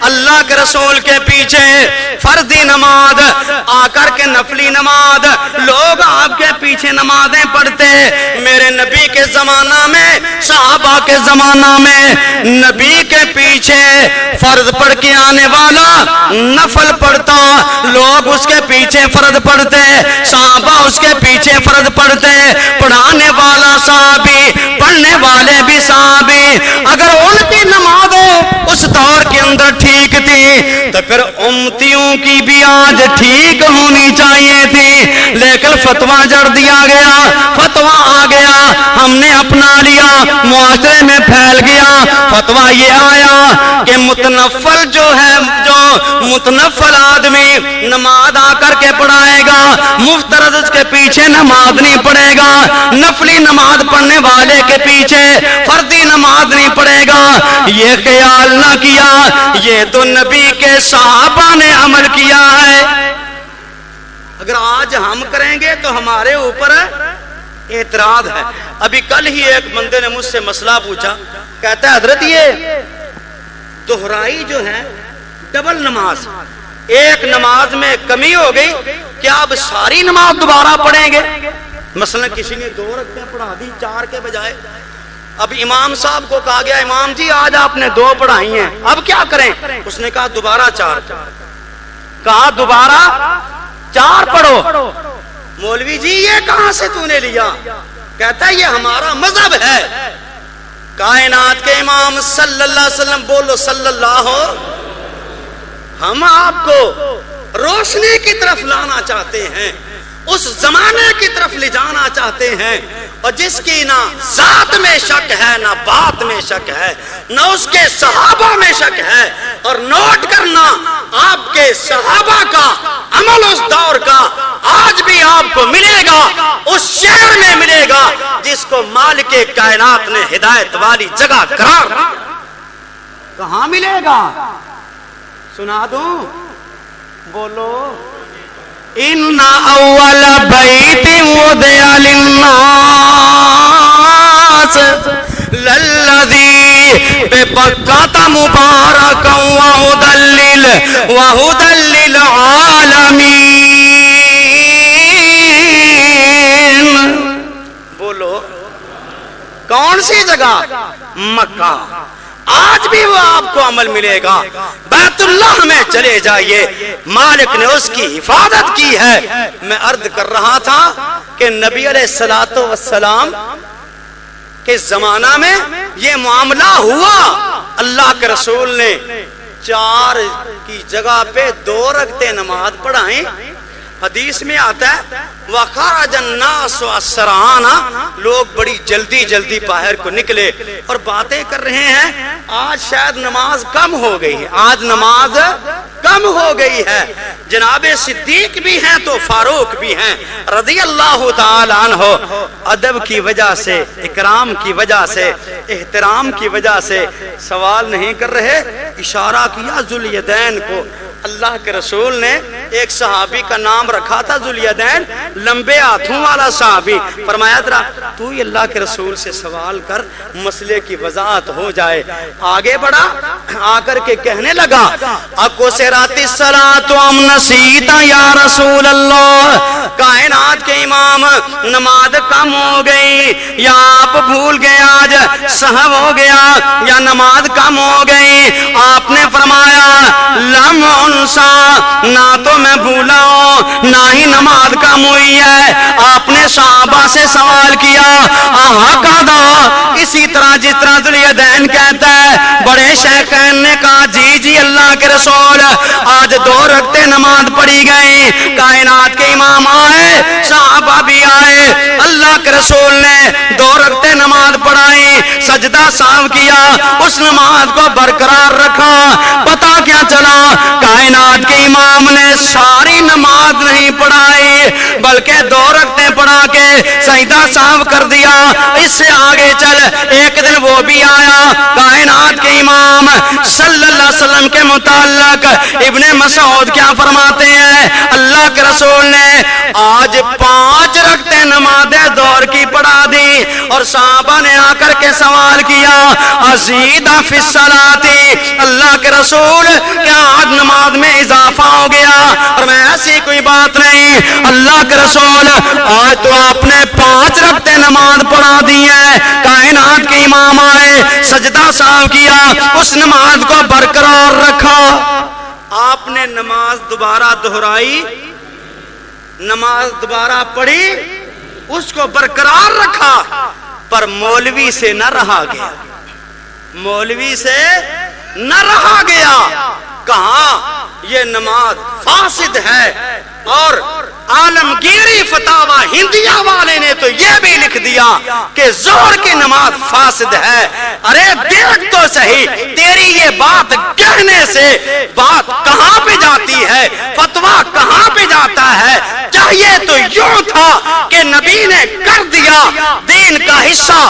اللہ کے رسول کے پیچھے فرضی نماز، آ کر کے نفلی نماز، لوگ آپ کے پیچھے نمازیں پڑھتے. میرے نبی کے زمانہ میں، صحابہ کے زمانہ میں نبی کے پیچھے فرض پڑھ کے آنے والا نفل پڑھتا، لوگ اس کے پیچھے فرض پڑھتے، صحابہ اس کے پیچھے فرض پڑھتے. پڑھانے والا صحابی، پڑھنے والے بھی صحابی. اگر ان کی نمازیں اس دور کے اندر ٹھیک تھی تو پھر امتیوں کی بھی آج ٹھیک ہونی چاہیے تھی. لیکن فتویٰ جڑ دیا گیا، فتویٰ آ گیا، ہم نے اپنا لیا، معاشرے میں پھیل گیا. فتویٰ یہ آیا کہ متنفل جو ہے، جو متنفل آدمی نماز آ کر کے پڑھائے گا، مفترض اس کے پیچھے نماز نہیں پڑھے گا، نفلی نماز پڑھنے والے کے پیچھے فردی نماز نہیں پڑھے گا. یہ خیال نہ کیا، یہ تو نبی کے صحابہ نے عمل کیا ہے. اگر آج ہم کریں گے تو ہمارے اوپر اعتراض ہے. ابھی کل ہی ایک بندے نے مجھ سے مسئلہ پوچھا، کہتا ہے حضرت یہ دہرائی جو ہے ڈبل نماز، ایک نماز میں کمی ہو گئی، کیا اب ساری نماز دوبارہ پڑھیں گے؟ مثلا کسی نے 2 رکعتیں پڑھا دی 4 کے بجائے. اب امام صاحب کو کہا گیا امام جی آج آپ نے 2 پڑھائی ہیں، اب کیا کریں؟ اس نے کہا دوبارہ 4. کہا دوبارہ 4 پڑھو. مولوی جی یہ کہاں سے تو نے لیا؟ کہتا ہے یہ ہمارا مذہب ہے. کائنات کے امام صلی اللہ علیہ وسلم، بولو صلی اللہ. ہم آپ کو روشنی کی طرف لانا چاہتے ہیں، اس زمانے کی طرف لے جانا چاہتے ہیں، اور جس کی نہ ذات میں شک ہے، نہ بات میں شک ہے، نہ اس کے صحابہ میں شک ہے. اور نوٹ کرنا، آپ کے صحابہ کا عمل اس دور کا آج بھی آپ کو ملے گا، اس شہر میں ملے گا جس کو مالک کائنات نے ہدایت والی جگہ قرار دیا. کہاں ملے گا؟ سنا دوں؟ بولو. ان اول بیت وضع للناس للذی ببکۃ مبارکا وہدی للعالمین. بولو کون سی جگہ؟ مکہ. آج بھی وہ آپ کو عمل ملے گا. بیت اللہ میں چلے جائیے, مالک نے اس کی حفاظت کی ہے. میں عرض کر رہا تھا کہ نبی علیہ الصلوۃ والسلام کے زمانہ میں یہ معاملہ ہوا. اللہ کے رسول نے 4 کی جگہ پہ 2 رکعتیں نماز پڑھائیں. حدیث میں آتا ہے وَخَرَجَ النَّاسُ أَسْرَعَانَ, لوگ بڑی جلدی جلدی باہر کو نکلے اور باتیں کر رہے ہیں. آج شاید نماز کم ہو گئی ہے, آج نماز کم ہو گئی ہے. جناب صدیق بھی ہیں تو فاروق بھی ہیں رضی اللہ تعالی عنہ. ادب کی وجہ سے, اکرام کی وجہ سے, احترام کی وجہ سے سوال نہیں کر رہے. اشارہ کیا ذوالیدین کو. اللہ کے رسول نے ایک صحابی کا نام رکھا تھا ذوالیدین, لمبے ہاتھوں والا صحابی. فرمایا ذرا تو ہی اللہ کے رسول سے سوال کر, مسئلے کی وضاحت ہو جائے. آگے بڑھا, آ کر کے کہنے لگا اقصرت الصلاۃ ام نسیت یا رسول اللہ, کائنات کے امام نماز کم ہو گئی یا آپ بھول گئے, آج سہو ہو گیا یا نماز کم ہو گئی. آپ نے فرمایا لم انسا, نہ تو میں بھولا ہوں نہ ہی نماز کم ہوئی ہے. آپ نے صحابہ سے سوال کیا احقدا, اسی طرح جس طرح ذوالیدین کہتا ہے. بڑے شیخین نے کہا جی جی اللہ کے رسول, آج 2 رکعتیں نماز پڑھی گئی. کائنات کے امام آئے, صحابہ بھی آئے, اللہ کے رسول نے 2 رکعتیں نماز پڑھائی, سجدہ سہو کیا, اس نماز کو برقرار رکھا. پتا کیا چلا, کائنات کے امام نے ساری نماز نہیں پڑھائی بلکہ 2 رکعتیں پڑھا کے سجدہ سہو کر دیا. اس سے آگے چل, ایک دن وہ بھی آیا. کائنات کے امام صلی اللہ علیہ وسلم کے متعلق ابن مسعود کیا فرماتے ہیں, اللہ کے رسول نے آج 5 رکعتیں نماز دور کی پڑھا دی. اور صحابہ نے آ کر کے سوال کیا ازید فی الصلاۃ, اللہ کے رسول کیا آج نماز میں اضافہ ہو گیا؟ اور میں ایسی کوئی بات نہیں اللہ کے رسول, آج تو آپ نے 5 رکعتیں نماز پڑھا دی ہے. کائنات کے امام آئے, سجدہ سہو کیا, اس نماز کو برقرار رکھا. آپ نے نماز دوبارہ دہرائی, نماز دوبارہ پڑھی, اس کو برقرار رکھا. پر مولوی سے نہ رہا گیا, مولوی سے نہ رہا گیا. کہاں یہ نماز فاسد ہے. اور عالمگیری فتاوی ہندیا والے نے تو یہ بھی لکھ دیا کہ ظہر کی نماز فاسد ہے. ارے دیکھ تو صحیح, تیری یہ بات کہنے سے بات کہاں پہ جاتی ہے, فتویٰ کہاں پہ جاتا ہے. چاہیے تو یوں تھا کہ نبی نے کر دیا, دین کا حصہ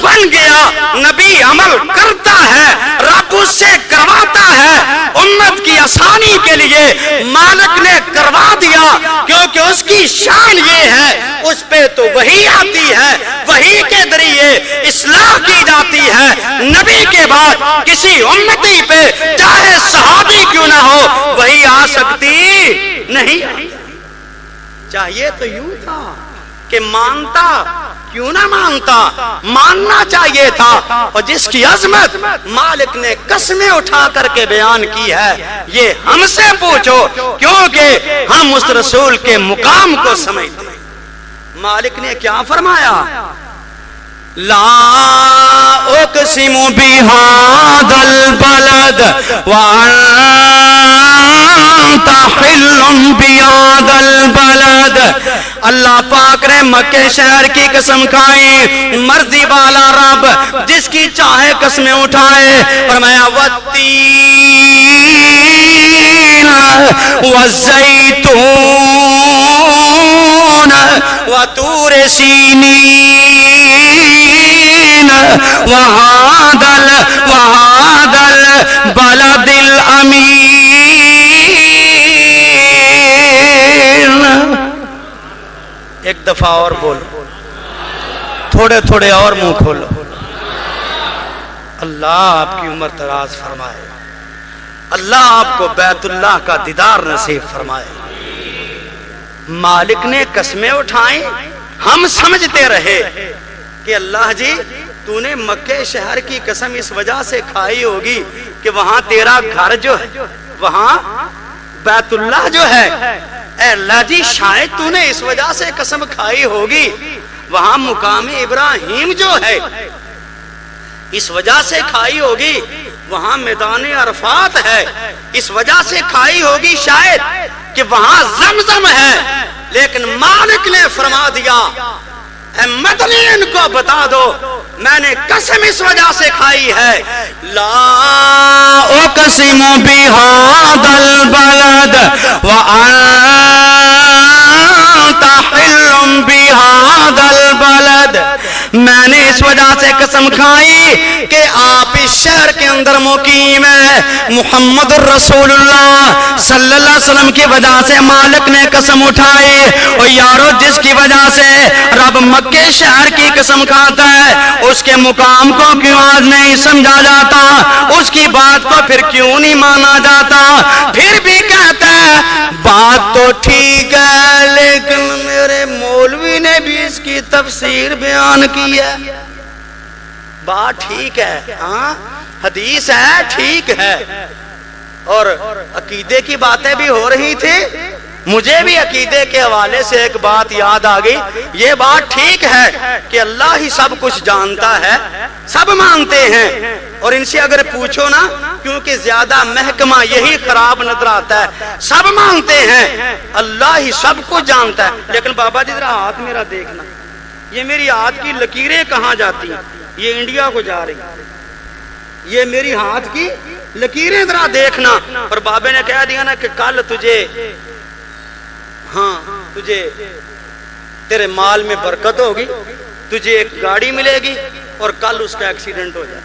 بن گیا. نبی عمل کرتا ہے, رب اس سے کرواتا ہے. امت کی آسانی کے لیے مالک نے کروا دیا کیونکہ اس کی شان یہ ہے, اس پہ تو وحی آتی ہے, وحی کے ذریعے اصلاح کی جاتی ہے. نبی کے بعد کسی امتی پہ چاہے صحابی کیوں نہ ہو وحی آ سکتی نہیں. چاہیے تو یوں تھا کہ مانتا, کیوں نہ مانتا, ماننا چاہیے تھا. اور جس کی عظمت مالک نے قسمیں اٹھا کر کے بیان کی ہے, یہ ہم سے پوچھو کیونکہ ہم اس رسول کے مقام کو سمجھتے ہیں. مالک نے کیا فرمایا, لا اقسم بهذا البلد وانت حل بهذا البلد. اللہ پاک نے مکہ شہر کی قسم کھائی, مرضی والا رب جس کی چاہے قسمیں اٹھائے. فرمایا والتین والزیتون وطور سینین وهذا البلد الامین. ایک دفعہ اور بولو، تھوڑے تھوڑے اور منہ کھولو. اللہ آپ کی عمر دراز فرمائے، اللہ آپ کو بیت اللہ کا دیدار نصیب فرمائے. مالک نے قسمیں اٹھائیں، ہم سمجھتے رہے کہ اللہ جی تو نے مکہ شہر کی قسم اس وجہ سے کھائی ہوگی کہ وہاں تیرا گھر جو ہے، وہاں بیت اللہ جو ہے، اے اللہ جی شاید تو نے اس وجہ سے قسم کھائی ہوگی وہاں مقام ابراہیم جو ہے، اس وجہ سے کھائی ہوگی وہاں میدان عرفات ہے، اس وجہ سے کھائی ہوگی شاید کہ وہاں زمزم ہے. لیکن مالک نے فرما دیا اے مدنی ان کو بتا دو میں نے قسم اس وجہ سے کھائی ہے، لا اقسم بہذا البلد وانت حل بہذا البلد. میں نے اس وجہ سے قسم کھائی کہ آپ اس شہر کے اندر مقیم ہے. محمد الرسول اللہ صلی اللہ علیہ وسلم کی وجہ سے مالک نے قسم اٹھائی. اور یارو جس کی وجہ سے رب مکہ شہر کی قسم کھاتا ہے اس کے مقام کو کیوں آج نہیں سمجھا جاتا، اس کی بات کو پھر کیوں نہیں مانا جاتا. پھر بھی کہتا ہے بات تو ٹھیک ہے لیکن میرے مولوی نے بھی اس کی تفسیر بیان کی ہے. بات ٹھیک ہے، ہاں حدیث ہے، ٹھیک ہے، اور عقیدے کی باتیں بھی ہو رہی تھی. مجھے بھی عقیدے کے حوالے سے ایک بات یاد آ گئی. یہ بات ٹھیک ہے کہ اللہ ہی سب کچھ جانتا ہے، سب مانتے ہیں، اور ان سے اگر پوچھو نا کیونکہ زیادہ محکمہ یہی خراب نظر آتا ہے. سب مانتے ہیں اللہ ہی سب کچھ جانتا ہے. لیکن بابا جی ذرا ہاتھ میرا دیکھنا، یہ میری ہاتھ کی لکیریں کہاں جاتی ہیں؟ یہ انڈیا کو جا رہی، یہ میری ہاتھ کی لکیریں ذرا دیکھنا. اور بابے نے کہہ دیا نا کہ کل تجھے تیرے مال میں برکت ہوگی، تجھے ایک گاڑی ملے گی اور کل اس کا ایکسیڈنٹ ہو جائے.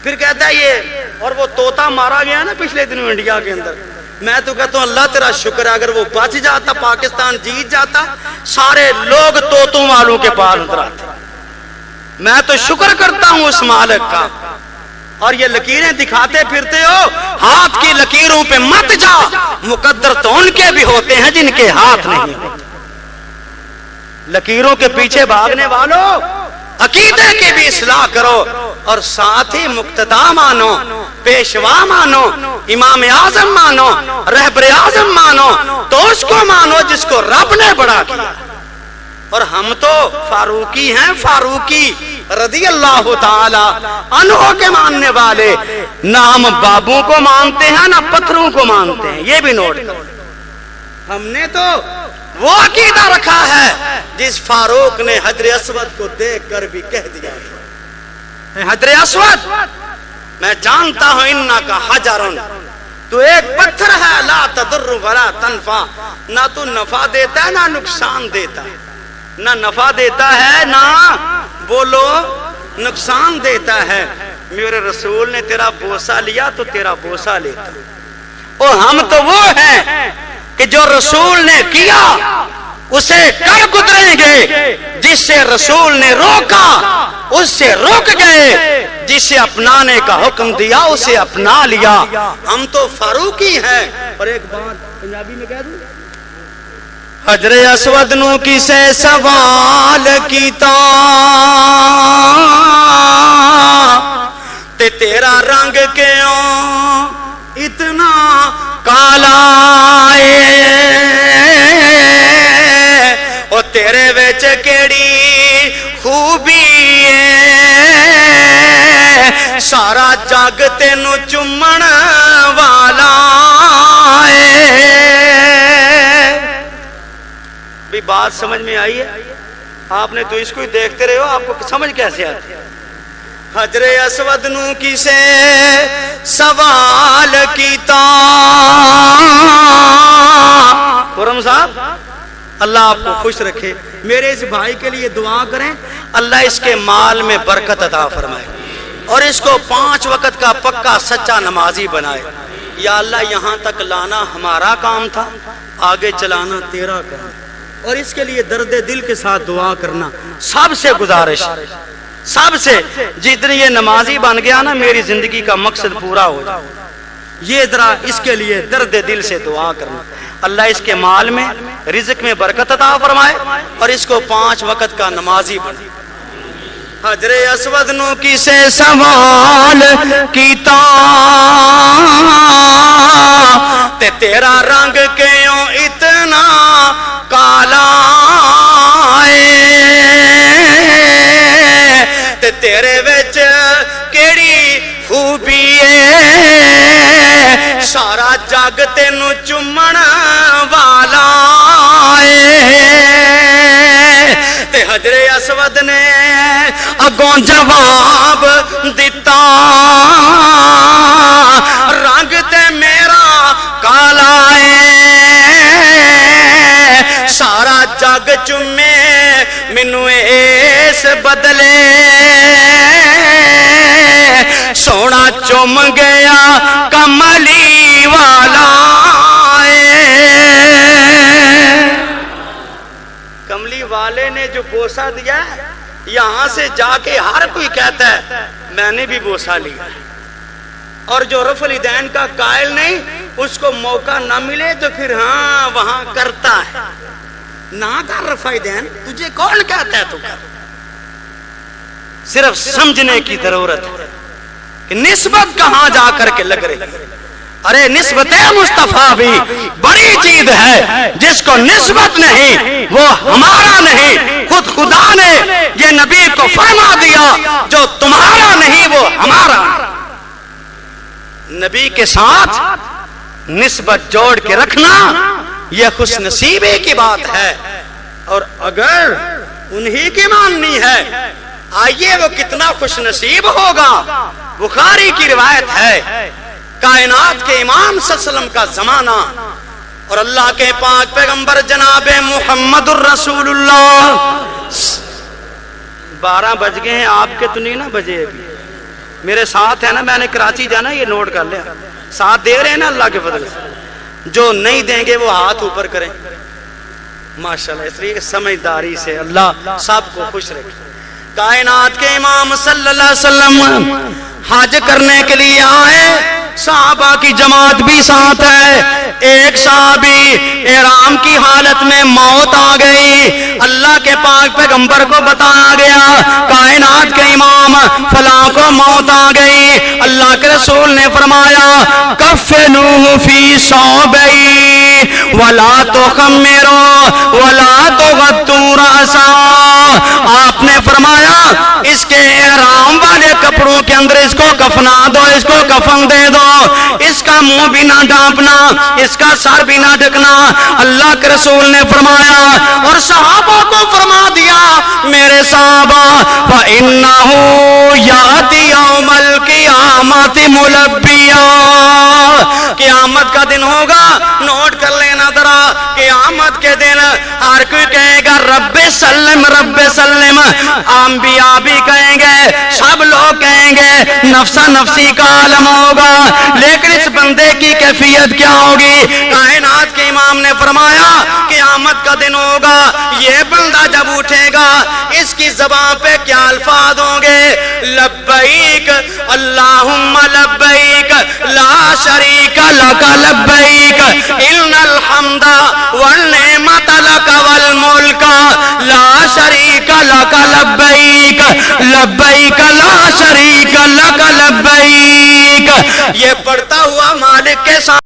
پھر کہتا ہے یہ، اور وہ طوطا مارا گیا نا پچھلے دنوں انڈیا کے اندر. میں تو کہتا ہوں اللہ تیرا شکر ہے، اگر وہ بچ جاتا پاکستان جیت جاتا سارے لوگ طوطوں والوں کے پاس اتر آتے. میں تو شکر کرتا ہوں اس مالک کا. اور یہ لکیریں دکھاتے پھرتے ہو، ہاتھ کی لکیروں پہ مت جا، مقدر تو ان کے بھی ہوتے ہیں جن کے ہاتھ نہیں ہوتے. لکیروں کے پیچھے بھاگنے والوں عقیدے کی بھی اصلاح کرو اور ساتھ ہی مقتدا مانو، پیشوا مانو، امام اعظم مانو، رہبر اعظم مانو، تو اس کو مانو جس کو رب نے بڑا کیا. اور ہم تو فاروقی ہیں، فاروقی رضی اللہ تعالی عنہ کے ماننے والے. نہ ہم بابوں کو مانتے ہیں نہ پتھروں کو مانتے ہیں، یہ بھی نوٹ کرو. ہم نے تو وہ عقیدہ رکھا ہے جس فاروق نے حجر اسود کو دیکھ کر بھی کہہ دیا حجر اسود میں جانتا ہوں انکا حجرن، تو ایک پتھر ہے، لا تضر ولا تنفع، نہ تو نفع دیتا ہے نہ نقصان دیتا ہے، نہ نفع دیتا ہے نہ بولو نقصان دیتا ہے. میرے رسول نے تیرا بوسہ لیا تو تیرا بوسہ لیتا. اور ہم تو وہ ہیں کہ جو رسول نے کیا اسے کر گزریں گے، جس سے رسول نے روکا اس سے روک گئے، جسے اپنانے کا حکم دیا اسے اپنا لیا. ہم تو فاروقی ہیں. اور ایک بات پنجابی میں کہہ دوں، حجر اسود نو کسے سوال کیتا تے تیرا رنگ کیوں اتنا کالا ہے، او تیرے وچ کیڑی خوبی ہے، سارا جگ تینوں چومن والا ہے. بھی بات سمجھ میں آئی ہے؟ آپ نے تو اس کو ہی دیکھتے رہے ہو، آپ کو سمجھ کیسے آتی ہے؟ حجر اسود نو کسے سوال کیتا. خرم صاحب اللہ آپ کو خوش رکھے. میرے اس بھائی کے لیے دعا کریں اللہ اس کے مال میں برکت عطا فرمائے. اور اس کو 5 وقت کا پکا سچا نمازی بنائے۔ یا اللہ یہاں تک لانا ہمارا کام تھا، آگے چلانا تیرا کام، اور اس کے لیے درد دل کے ساتھ دعا کرنا۔ سب سے گزارش، سب سے جتنی یہ نمازی بن گیا نا میری زندگی کا مقصد پورا ہو جائے، یہ ذرا اس کے لیے درد دل سے دعا کرنا۔ اللہ اس کے مال میں رزق میں برکت عطا فرمائے اور اس کو 5 وقت کا نمازی بنائے۔ حجر اسود نو کسے سوال کیتا تے تیرا رنگ کیوں اتنا کالا تے تیرے وچ کیڑی خوبی ہے سارا جگ تینوں چومن والا تے حجر اسود نے اگوں جواب دیتا رنگ تے میرا کالا سارا جگ چومے مینوں اس بدلے سونا چوم گیا کملی والا کملی والے نے جو بوسہ دیا یہاں سے جا کے ہر کوئی کہتا ہے میں نے بھی بوسہ لیا، اور جو رفع الیدین کا قائل نہیں اس کو موقع نہ ملے تو پھر ہاں وہاں کرتا ہے۔ نہ کر رفع الیدین، تجھے کون کہتا ہے تو کر، صرف سمجھنے کی ضرورت ہے کہ نسبت کہاں جا کر کے لگ رہی ہے۔ ارے نسبت مصطفیٰ بھی بڑی چیز ہے، جس کو نسبت نہیں وہ ہمارا نہیں، خود خدا نے یہ نبی کو فرما دیا جو تمہارا نہیں وہ ہمارا۔ نبی کے ساتھ نسبت جوڑ کے رکھنا یہ خوش نصیبی کی بات ہے، اور اگر انہی کی ماننی ہے آئیے وہ کتنا خوش نصیب ہوگا۔ بخاری کی روایت ہے کائنات کے امام صلی اللہ علیہ وسلم کا زمانہ اور اللہ کے پاک پیغمبر جناب محمد الرسول اللہ 12 بج گئے ہیں، آپ کے تو نہیں نا بجے ابھی، میرے ساتھ ہے نا، میں نے کراچی جانا یہ نوٹ کر لیا، ساتھ دے رہے ہیں نا اللہ کے فضل سے، جو نہیں دیں گے وہ ہاتھ اوپر کریں ماشاءاللہ، اس لیے سمجھداری سے اللہ سب کو خوش رکھے۔ کائنات کے امام صلی اللہ علیہ وسلم حج کرنے کے لیے آئے، صحابہ کی جماعت بھی ساتھ ہے، ایک صحابی احرام کی حالت میں موت آ گئی، اللہ کے پاک پیغمبر کو بتایا گیا کائنات کے امام فلاں کو موت آ گئی، اللہ کے رسول نے فرمایا کفنوہ فی ثوبیہ ولا تخمروا ولا تغطوا رأسا، آپ نے فرمایا اس کے احرام والے کپڑوں کے اندر اس کو کفنا دو، اس کو کفن دے دو، اس کا منہ بھی نہ ڈھانپنا، اس کا سر بھی نہ ڈھکنا، اللہ کے رسول نے فرمایا، اور صحابہ کو فرما دیا میرے صحابہ فَإِنَّهُ يَأْتِي يَوْمَ الْقِيَامَةِ مُلَبِّيًا، قیامت کا دن ہوگا، نوٹ کر لینا ذرا، قیامت کے دن ہر کوئی کہے گا رب سلم رب سلم، انبیاء بھی کہیں گے، سب لوگ کہیں گے، نفسا نفسی کا عالم ہوگا، لیکن اس بندے کی کیفیت کیا ہوگی؟ کائنات کے امام نے فرمایا قیامت کا دن ہوگا، یہ بندہ جب اٹھے گا اس کی زبان پہ کیا الفاظ ہوں گے؟ لبیک اللہم لبیک لا شریک لک لبیک ان الحمد والنعمت لک والملک لا شریک لک لبیک لبیک لا شریک لک لبیک، یہ پڑھتا ہوا مالک کے ساتھ